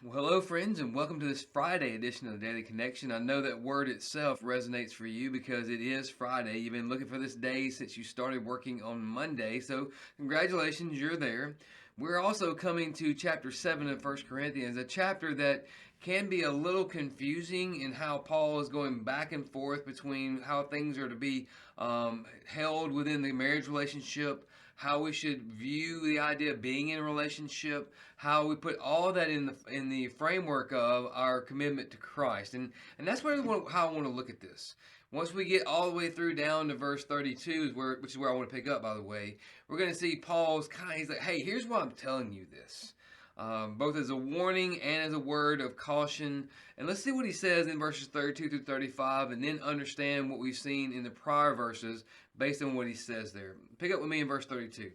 Well, hello, friends, and welcome to this Friday edition of the Daily Connection. I know that word itself resonates for you because it is Friday. You've been looking for this day since you started working on Monday, so congratulations, you're there. We're also coming to chapter 7 of First Corinthians, a chapter that can be a little confusing in how Paul is going back and forth between how things are to be held within the marriage relationship, how we should view the idea of being in a relationship, how we put all that in the framework of our commitment to Christ, and that's how I want to look at this. Once we get all the way through down to verse 32, which is where I want to pick up. By the way, we're going to see Paul's he's like, hey, here's why I'm telling you this. Both as a warning and as a word of caution. And let's see what he says in verses 32 through 35, and then understand what we've seen in the prior verses based on what he says there. Pick up with me in verse 32.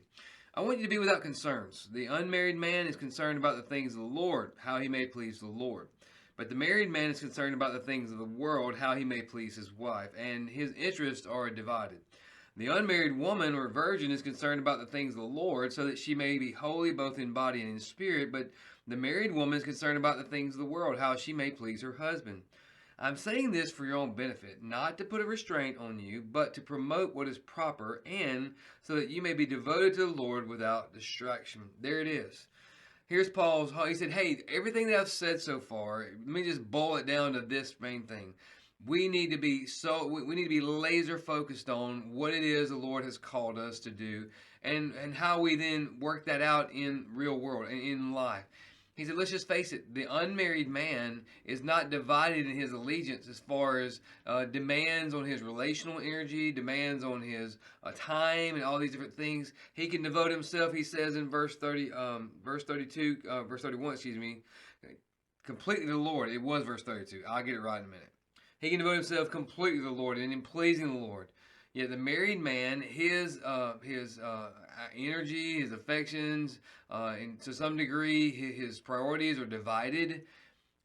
I want you to be without concerns. The unmarried man is concerned about the things of the Lord, how he may please the Lord. But the married man is concerned about the things of the world, how he may please his wife, and his interests are divided. The unmarried woman or virgin is concerned about the things of the Lord, so that she may be holy both in body and in spirit. But the married woman is concerned about the things of the world, how she may please her husband. I'm saying this for your own benefit, not to put a restraint on you, but to promote what is proper, and so that you may be devoted to the Lord without distraction. There it is. Here's Paul's. He said, hey, everything that I've said so far, let me just boil it down to this main thing. We need to be laser focused on what it is the Lord has called us to do, and how we then work that out in real world and in life. He said, let's just face it, the unmarried man is not divided in his allegiance as far as demands on his relational energy, demands on his time, and all these different things. He can devote himself, he says in verse 31, completely to the Lord. It was verse 32. I'll get it right in a minute. He can devote himself completely to the Lord and in pleasing the Lord. Yet the married man, his energy, his affections, and to some degree his priorities are divided,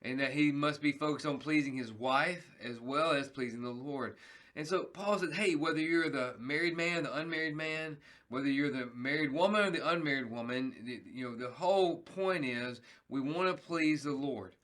and that he must be focused on pleasing his wife as well as pleasing the Lord. And so Paul said, hey, whether you're the married man, the unmarried man, whether you're the married woman or the unmarried woman, the whole point is we want to please the Lord.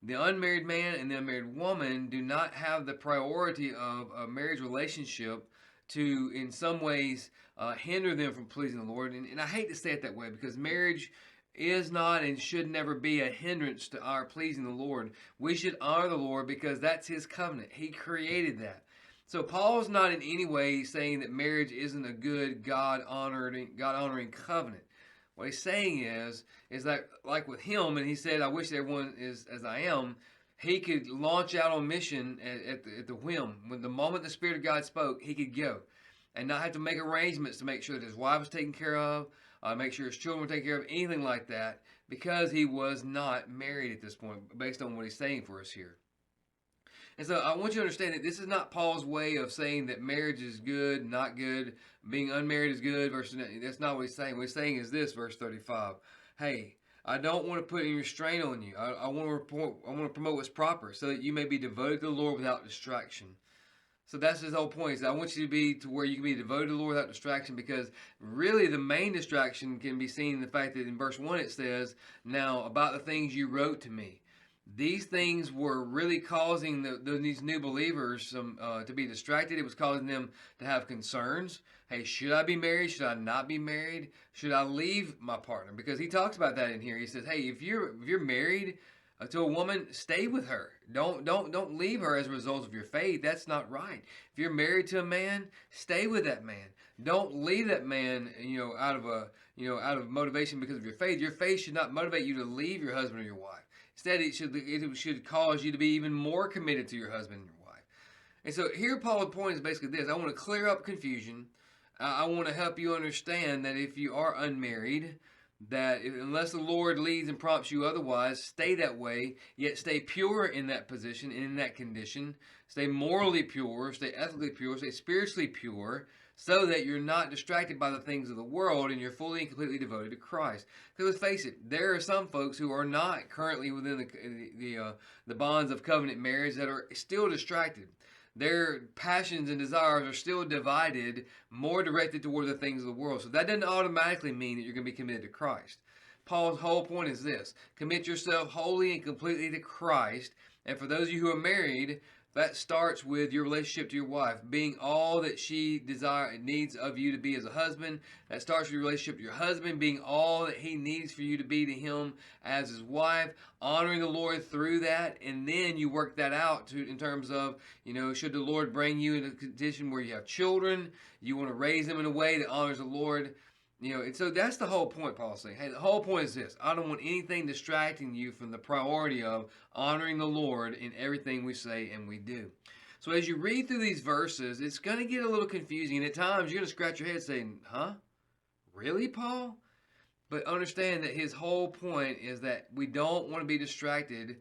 The unmarried man and the unmarried woman do not have the priority of a marriage relationship to, in some ways, hinder them from pleasing the Lord. And I hate to say it that way, because marriage is not and should never be a hindrance to our pleasing the Lord. We should honor the Lord because that's His covenant. He created that. So Paul's not in any way saying that marriage isn't a good God-honoring covenant. What he's saying is that, like with him, and he said, I wish everyone is as I am, he could launch out on mission at the whim. When the moment the Spirit of God spoke, he could go and not have to make arrangements to make sure that his wife was taken care of, make sure his children were taken care of, anything like that, because he was not married at this point, based on what he's saying for us here. And so I want you to understand that this is not Paul's way of saying that marriage is good, not good, being unmarried is good versus that's not what he's saying. What he's saying is this, verse 35. Hey, I don't want to put any restraint on you. I want to promote what's proper, so that you may be devoted to the Lord without distraction. So that's his whole point. I want you to be to where you can be devoted to the Lord without distraction, because really the main distraction can be seen in the fact that in verse 1 it says, now about the things you wrote to me. These things were really causing these new believers to be distracted. It was causing them to have concerns. Hey, should I be married? Should I not be married? Should I leave my partner? Because he talks about that in here. He says, hey, if you're married to a woman, stay with her. Don't leave her as a result of your faith. That's not right. If you're married to a man, stay with that man. Don't leave that man, out of motivation because of your faith. Your faith should not motivate you to leave your husband or your wife. Instead, it should cause you to be even more committed to your husband and your wife. And so here Paul's point is basically this. I want to clear up confusion. I want to help you understand that if you are unmarried, that unless the Lord leads and prompts you otherwise, stay that way, yet stay pure in that position and in that condition. Stay morally pure, stay ethically pure, stay spiritually pure, so that you're not distracted by the things of the world and you're fully and completely devoted to Christ. Because let's face it, there are some folks who are not currently within the bonds of covenant marriage that are still distracted. Their passions and desires are still divided, more directed toward the things of the world. So that doesn't automatically mean that you're going to be committed to Christ. Paul's whole point is this: commit yourself wholly and completely to Christ. And for those of you who are married, that starts with your relationship to your wife, being all that she needs of you to be as a husband. That starts with your relationship to your husband, being all that he needs for you to be to him as his wife, honoring the Lord through that, and then you work that out in terms of, should the Lord bring you in a condition where you have children, you want to raise them in a way that honors the Lord. And so that's the whole point, Paul's saying. Hey, the whole point is this: I don't want anything distracting you from the priority of honoring the Lord in everything we say and we do. So as you read through these verses, it's going to get a little confusing. And at times, you're going to scratch your head saying, huh? Really, Paul? But understand that his whole point is that we don't want to be distracted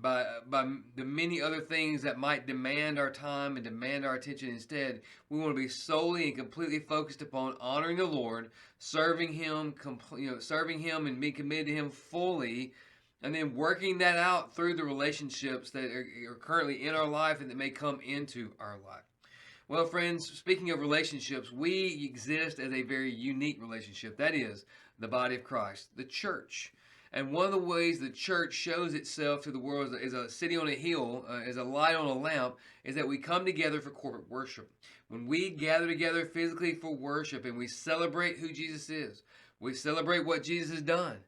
by the many other things that might demand our time and demand our attention. Instead, we want to be solely and completely focused upon honoring the Lord, serving him and being committed to him fully, and then working that out through the relationships that are currently in our life and that may come into our life. Well, friends, speaking of relationships, we exist as a very unique relationship. That is the body of Christ, the church. And one of the ways the church shows itself to the world as a city on a hill, as a light on a lamp, is that we come together for corporate worship. When we gather together physically for worship and we celebrate who Jesus is, we celebrate what Jesus has done,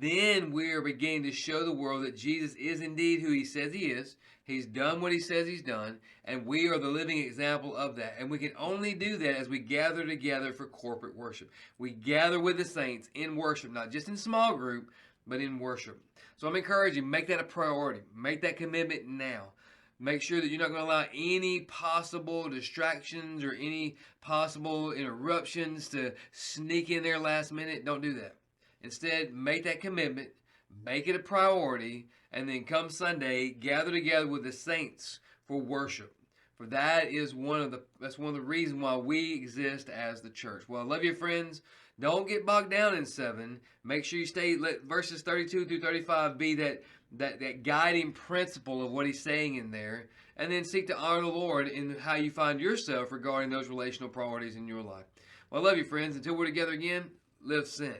then we are beginning to show the world that Jesus is indeed who he says he is. He's done what he says he's done, and we are the living example of that. And we can only do that as we gather together for corporate worship. We gather with the saints in worship, not just in small group, but in worship. So I'm encouraging you, make that a priority. Make that commitment now. Make sure that you're not going to allow any possible distractions or any possible interruptions to sneak in there last minute. Don't do that. Instead, make that commitment, make it a priority, and then come Sunday, gather together with the saints for worship. For that's one of the reasons why we exist as the church. Well, I love you, friends. Don't get bogged down in 7. Make sure you let verses 32 through 35 be that guiding principle of what he's saying in there. And then seek to honor the Lord in how you find yourself regarding those relational priorities in your life. Well, I love you, friends. Until we're together again, live sent.